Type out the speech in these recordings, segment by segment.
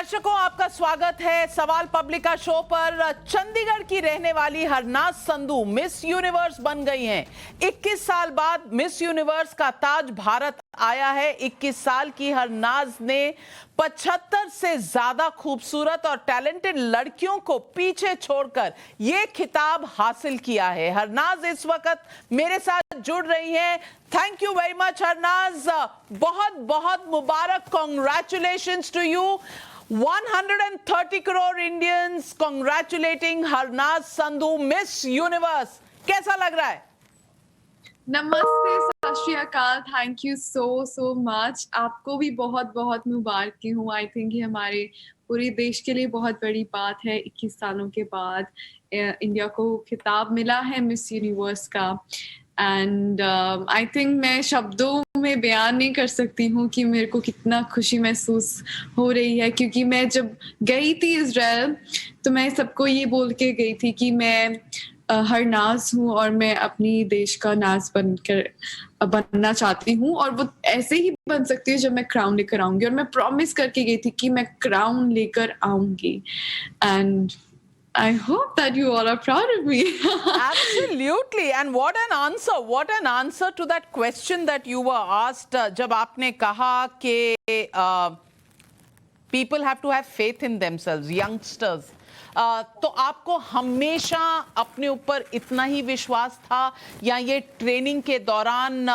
दर्शकों, आपका स्वागत है सवाल पब्लिका शो पर। चंडीगढ़ की रहने वाली हरनाज संधू मिस यूनिवर्स बन गई हैं। 21 साल बाद मिस यूनिवर्स का ताज भारत आया है। 21 साल की हरनाज ने 75 से ज्यादा खूबसूरत और टैलेंटेड लड़कियों को पीछे छोड़कर ये खिताब हासिल किया है। हरनाज इस वक्त मेरे साथ जुड़ रही हैं। Thank you very much Harnaaz, बहुत बहुत मुबारक, congratulations to you. 130 crore Indians congratulating Harnaaz Sandhu Miss Universe. कैसा लग रहा है? नमस्ते, सत श्री अकाल, थैंक यू सो मच। आपको भी बहुत बहुत मुबारक हूँ। आई थिंक ये हमारे पूरे देश के लिए बहुत बड़ी बात है। 21 सालों के बाद इंडिया को खिताब मिला है मिस यूनिवर्स का। एंड आई थिंक मैं शब्दों में बयान नहीं कर सकती हूँ कि मेरे को कितना खुशी महसूस हो रही है, क्योंकि मैं जब गई थी इजराइल तो मैं सबको ये बोल के गई थी कि मैं हरनाज हूँ और मैं अपनी देश का नाज बनना चाहती हूँ, और वो ऐसे ही बन सकती है जब मैं क्राउन लेकर आऊंगी। और मैं प्रॉमिस करके गई थी कि मैं क्राउन लेकर आऊंगी। And I hope that you all are proud of me. Absolutely. And what an answer! What an answer to that question that you were asked. जब आपने कहा कि people have to have faith in themselves, youngsters. तो आपको हमेशा अपने ऊपर इतना ही विश्वास था या ये ट्रेनिंग के दौरान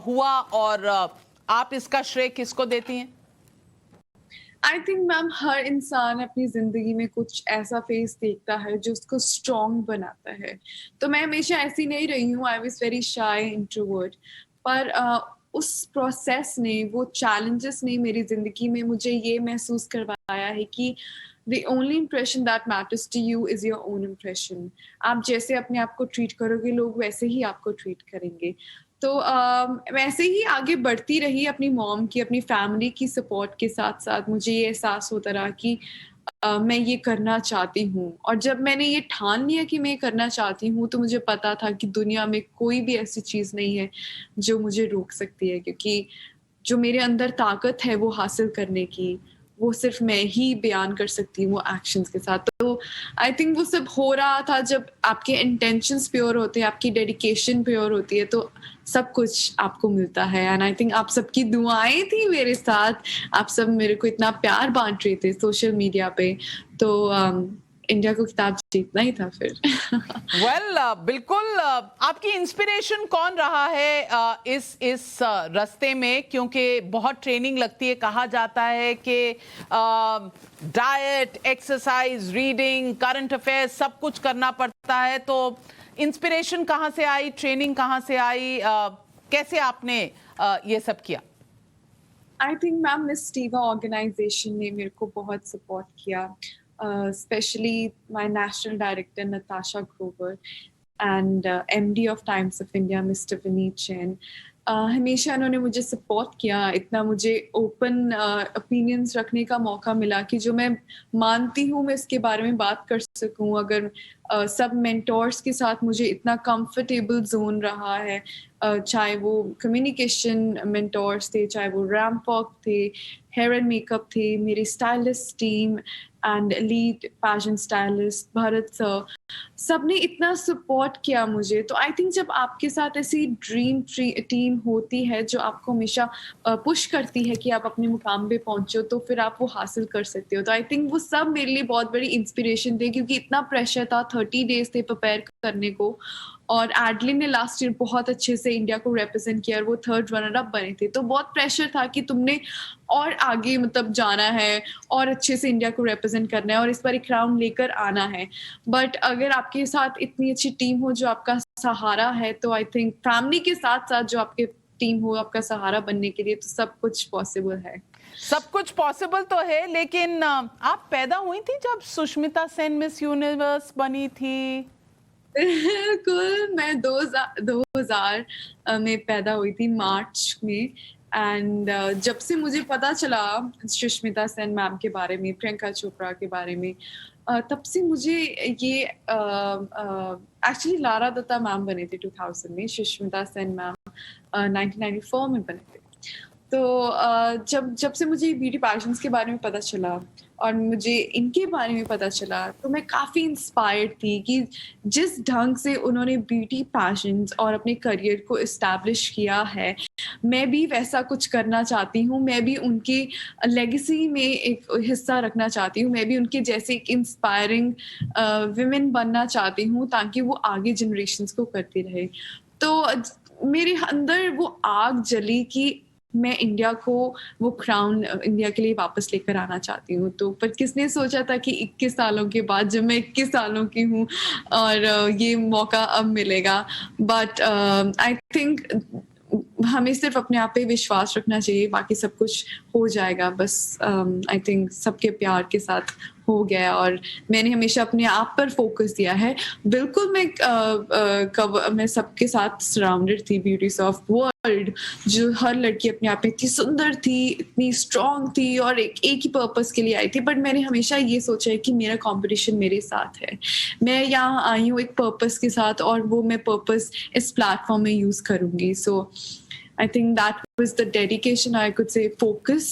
हुआ, और आप इसका श्रेय किसको देती हैं? आई थिंक मैम, हर इंसान अपनी जिंदगी में कुछ ऐसा फेस देखता है जो उसको स्ट्रॉन्ग बनाता है। तो मैं हमेशा ऐसी नहीं रही हूँ। I was very shy introvert, पर उस प्रोसेस ने, वो चैलेंजेस ने मेरी जिंदगी में मुझे ये महसूस करवाया है कि the only impression that matters to you is your own impression. आप जैसे अपने आप को ट्रीट करोगे, लोग वैसे ही आपको ट्रीट करेंगे। तो वैसे ही आगे बढ़ती रही अपनी मॉम की, अपनी फैमिली की सपोर्ट के साथ साथ मुझे ये एहसास होता रहा कि मैं ये करना चाहती हूँ। और जब मैंने ये ठान लिया कि मैं ये करना चाहती हूँ, तो मुझे पता था कि दुनिया में कोई भी ऐसी चीज़ नहीं है जो मुझे रोक सकती है, क्योंकि जो मेरे अंदर ताकत है वो हासिल करने की, वो सिर्फ मैं ही बयान कर सकती हूँ वो एक्शंस के साथ। तो आई थिंक वो सब हो रहा था जब आपके इंटेंशंस प्योर होते हैं, आपकी डेडिकेशन प्योर होती है, तो सब कुछ आपको मिलता है। एंड आई थिंक आप सबकी दुआएं थी मेरे साथ, आप सब मेरे को इतना प्यार बांट रहे थे सोशल मीडिया पे, तो इंडिया को खिताब जीतना ही था फिर। बिल्कुल। आपकी इंस्पिरेशन कौन रहा है इस रास्ते में? क्योंकि बहुत ट्रेनिंग लगती है, कहा जाता है कि diet, exercise, reading, current affairs सब कुछ करना पड़ता है। तो इंस्पिरेशन कहाँ से आई, ट्रेनिंग कहाँ से आई, कैसे आपने ये सब किया? I think ma'am, Miss Diva organisation ने मेरे को बहुत सपोर्ट किया, especially my national director Natasha Grover and MD of Times of India Mr. Vineet Jain. हमेशा उन्होंने मुझे सपोर्ट किया, इतना मुझे ओपन ओपिनियंस रखने का मौका मिला कि जो मैं मानती हूँ मैं इसके बारे में बात कर सकूँ। अगर सब मेंटोर्स के साथ मुझे इतना कंफर्टेबल जोन रहा है, चाहे वो कम्युनिकेशन मेंटोर्स थे, चाहे वो रैम्प वॉक थे, हेयर एंड मेकअप थे, मेरी stylist team and lead passion stylist Bharat sir, सबने इतना सपोर्ट किया मुझे। तो आई थिंक जब आपके साथ ऐसी ड्रीम टीम होती है जो आपको हमेशा पुश करती है कि आप अपने मुकाम पे पहुंचो, तो फिर आप वो हासिल कर सकते हो। तो आई थिंक वो सब मेरे लिए बहुत बड़ी इंस्पिरेशन थे, क्योंकि इतना प्रेशर था, 30 डेज थे प्रिपेयर करने को। और एडलिन ने लास्ट ईयर बहुत अच्छे से इंडिया को रिप्रेजेंट किया और वो 3rd रनर अप बने थे। तो बहुत प्रेशर था कि तुमने और आगे मतलब जाना है और अच्छे से इंडिया को रिप्रेजेंट करना है और इस बार एक क्राउन लेकर आना है। बट अगर आपके साथ इतनी अच्छी टीम हो जो आपका सहारा है, तो आई थिंक फैमिली के साथ साथ जो आपके टीम हो आपका सहारा बनने के लिए, तो सब कुछ पॉसिबल है। सब कुछ पॉसिबल तो है, लेकिन आप पैदा हुई थी जब सुष्मिता सेन मिस यूनिवर्स बनी थी? बिल्कुल, मैं 2000 में पैदा हुई थी, मार्च में। एंड जब से मुझे पता चला सुष्मिता सेन मैम के बारे में, प्रियंका चोपड़ा के बारे में, तब से मुझे ये एक्चुअली लारा दत्ता मैम बने थे 2000 में, सुष्मिता सेन मैम 1994 में बने थे। तो जब से मुझे ब्यूटी पैशंस के बारे में पता चला और मुझे इनके बारे में पता चला तो मैं काफ़ी इंस्पायर्ड थी कि जिस ढंग से उन्होंने ब्यूटी पैशन्स और अपने करियर को इस्टेब्लिश किया है, मैं भी वैसा कुछ करना चाहती हूँ। मैं भी उनके लेगेसी में एक हिस्सा रखना चाहती हूँ। मैं भी उनके जैसे एक इंस्पायरिंग वुमेन बनना चाहती हूँ ताकि वो आगे जनरेशन्स को करती रहे। तो मेरे अंदर वो आग जली कि मैं इंडिया को वो क्राउन इंडिया के लिए वापस लेकर आना चाहती हूँ। तो पर किसने सोचा था कि 21 सालों के बाद जब मैं 21 सालों की हूँ और ये मौका अब मिलेगा। बट आई थिंक हमें सिर्फ अपने आप पे विश्वास रखना चाहिए, बाकी सब कुछ हो जाएगा। बस आई थिंक सबके प्यार के साथ हो गया और मैंने हमेशा अपने आप पर फोकस दिया है। बिल्कुल मैं सबके साथ सराउंडेड थी ब्यूटीज ऑफ वर्ल्ड, जो हर लड़की अपने आप में इतनी सुंदर थी, इतनी स्ट्रांग थी और एक ही पर्पस के लिए आई थी। बट मैंने हमेशा ये सोचा है कि मेरा कंपटीशन मेरे साथ है। मैं यहाँ आई हूँ एक पर्पस के साथ और वो मैं पर्पस इस प्लेटफॉर्म में यूज करूंगी। सो I think that was the dedication, I could say, focus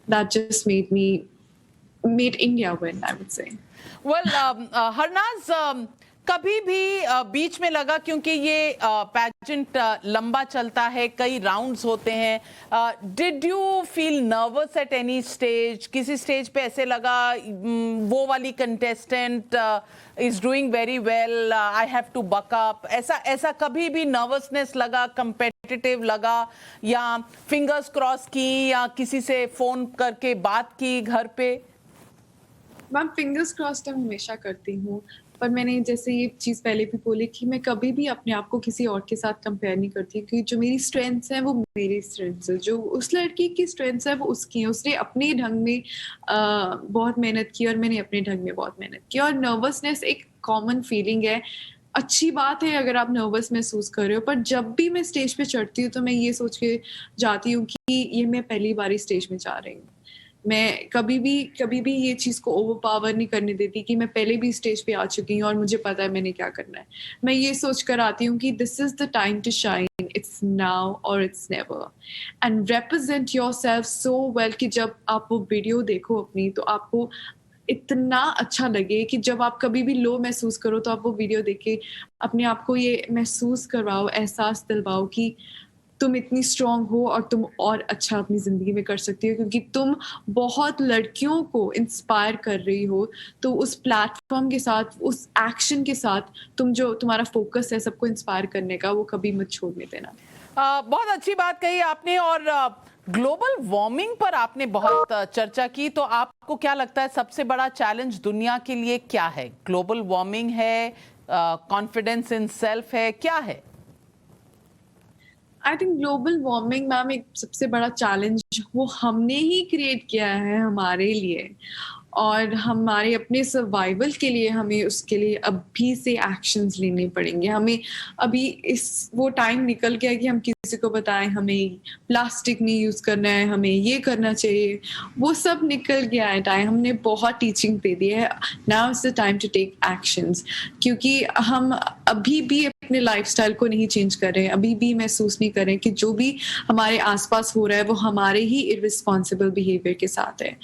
that just made India win, I would say. Well, Harnaaz, कभी भी बीच में लगा, क्योंकि ये पैजेंट लंबा चलता है, कई राउंड्स होते हैं, did you feel nervous at any stage? किसी स्टेज पे ऐसे लगा वो वाली contestant is doing very well, I have to buck up, ऐसा कभी भी नर्वसनेस लगा, कंपेटिटिव लगा, या फिंगर्स क्रॉस की, या किसी से फोन करके बात की घर पे? मैम फिंगर्स क्रॉस तो हमेशा करती हूँ, पर मैंने जैसे ये चीज़ पहले भी बोली कि मैं कभी भी अपने आप को किसी और के साथ कंपेयर नहीं करती, क्योंकि जो मेरी स्ट्रेंथ्स हैं वो मेरी स्ट्रेंथ्स है, जो उस लड़की की स्ट्रेंथ्स है वो उसकी है। उसने अपने ढंग में बहुत मेहनत की और मैंने अपने ढंग में बहुत मेहनत की। और नर्वसनेस एक कॉमन फीलिंग है, अच्छी बात है अगर आप नर्वस महसूस कर रहे हो, पर जब भी मैं स्टेज पे चढ़ती हूँ तो मैं ये सोच के जाती हूँ कि ये मैं पहली बार स्टेज में जा रही हूँ। मैं कभी भी ये चीज़ को ओवर पावर नहीं करने देती कि मैं पहले भी स्टेज पे आ चुकी हूँ और मुझे पता है मैंने क्या करना है। मैं ये सोच कर आती हूँ कि this is the time to shine, it's now और it's never, and represent yourself so well कि जब आप वो वीडियो देखो अपनी तो आपको इतना अच्छा लगे कि जब आप कभी भी लो महसूस करो तो आप वो वीडियो देख के अपने आप को ये महसूस करवाओ, एहसास दिलवाओ कि तुम इतनी स्ट्रांग हो और तुम और अच्छा अपनी ज़िंदगी में कर सकती हो, क्योंकि तुम बहुत लड़कियों को इंस्पायर कर रही हो। तो उस प्लेटफॉर्म के साथ, उस एक्शन के साथ तुम जो तुम्हारा फोकस है सबको इंस्पायर करने का, वो कभी मत छोड़ने देना। बहुत अच्छी बात कही आपने। और ग्लोबल वार्मिंग पर आपने बहुत चर्चा की, तो आपको क्या लगता है सबसे बड़ा चैलेंज दुनिया के लिए क्या है? ग्लोबल वार्मिंग है, कॉन्फिडेंस इन सेल्फ है, क्या है? I think global warming ma'am एक सबसे बड़ा चैलेंज वो हमने ही क्रिएट किया है हमारे लिए, और हमारे अपने सर्वाइवल के लिए हमें उसके लिए अभी से एक्शंस लेने पड़ेंगे। हमें अभी वो टाइम निकल गया कि हम किसी को बताएं हमें प्लास्टिक नहीं यूज करना है, हमें ये करना चाहिए, वो सब निकल गया है टाइम। हमने बहुत टीचिंग दे दी है, now is the time to take actions, क्योंकि हम अभी भी अपने लाइफस्टाइल को नहीं चेंज कर रहे हैं, अभी भी महसूस नहीं कर रहे हैं कि जो भी हमारे आसपास हो रहा है वो हमारे ही इररिस्पॉन्सिबल बिहेवियर के साथ है।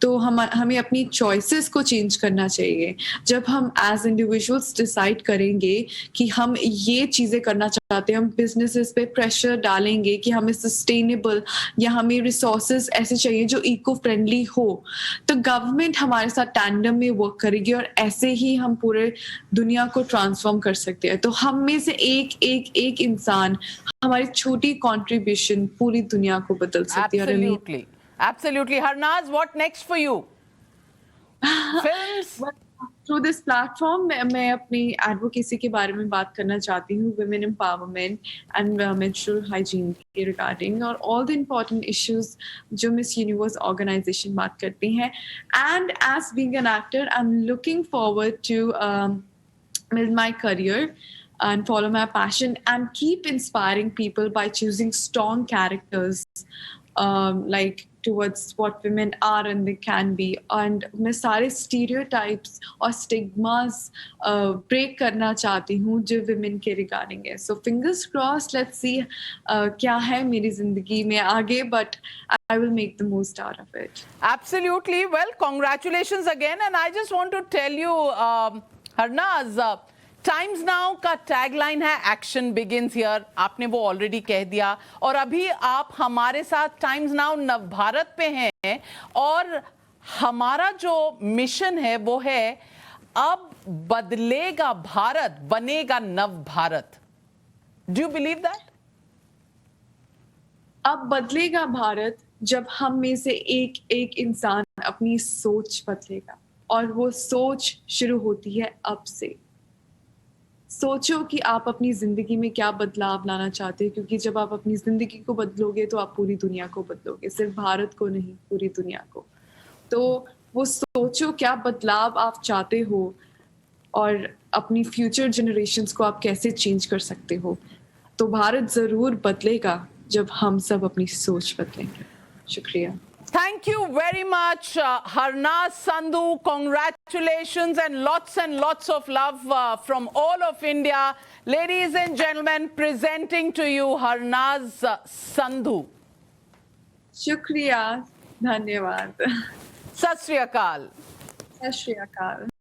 तो हमें अपनी चॉइसेस को चेंज करना चाहिए। जब हम एज इंडिविजुअल्स डिसाइड करेंगे कि हम ये चीज़ें करना चाहते हैं, हम बिजनेसेस पे प्रेशर डालेंगे कि हमें सस्टेनेबल या हमें रिसोर्सेज ऐसे चाहिए जो इको फ्रेंडली हो, तो गवर्नमेंट हमारे साथ टैंडम में वर्क करेगी और ऐसे ही हम पूरे दुनिया को ट्रांसफॉर्म कर सकते हैं। तो हम में से एक इंसान, हमारी छोटी कंट्रीब्यूशन पूरी दुनिया को बदल सकती है। Absolutely, absolutely. Harnaz, what next for you? Films? Through this platform मैं अपनी एडवोकेसी के बारे में बात करना चाहती हूँ, women empowerment and menstrual hygiene के रिगार्डिंग, और ऑल द इम्पॉर्टेंट इश्यूज जो मिस यूनिवर्स ऑर्गेनाइजेशन बात करती हैं। And as being an actor I am looking forward to build my career and follow my passion and keep inspiring people by choosing strong characters, like towards what women are and they can be. And मैं सारे stereotypes और stigmas break करना चाहती हूँ जो women के regarding है. So fingers crossed, let's see क्या है मेरी जिंदगी में आगे, but I will make the most out of it. Absolutely. Well, congratulations again. And I just want to tell you, Harnaz, Times Now का टैगलाइन है एक्शन बिगिंस हियर. आपने वो ऑलरेडी कह दिया और अभी आप हमारे साथ टाइम्स नाउ नवभारत पे हैं और हमारा जो मिशन है वो है अब बदलेगा भारत, बनेगा नव Bharat. Do you believe that? अब बदलेगा भारत जब हम में से एक एक इंसान अपनी सोच बदलेगा, और वो सोच शुरू होती है अब से. सोचो कि आप अपनी जिंदगी में क्या बदलाव लाना चाहते हैं, क्योंकि जब आप अपनी जिंदगी को बदलोगे तो आप पूरी दुनिया को बदलोगे, सिर्फ भारत को नहीं, पूरी दुनिया को. तो वो सोचो क्या बदलाव आप चाहते हो और अपनी फ्यूचर जनरेशन्स को आप कैसे चेंज कर सकते हो. तो भारत जरूर बदलेगा जब हम सब अपनी सोच बदलेंगे. शुक्रिया. Thank you very much, Harnaz Sandhu. Congratulations and lots of love from all of India. Ladies and gentlemen, presenting to you Harnaz Sandhu. शुक्रिया, धन्यवाद. Sat Sri Akal. सत श्री अकाल.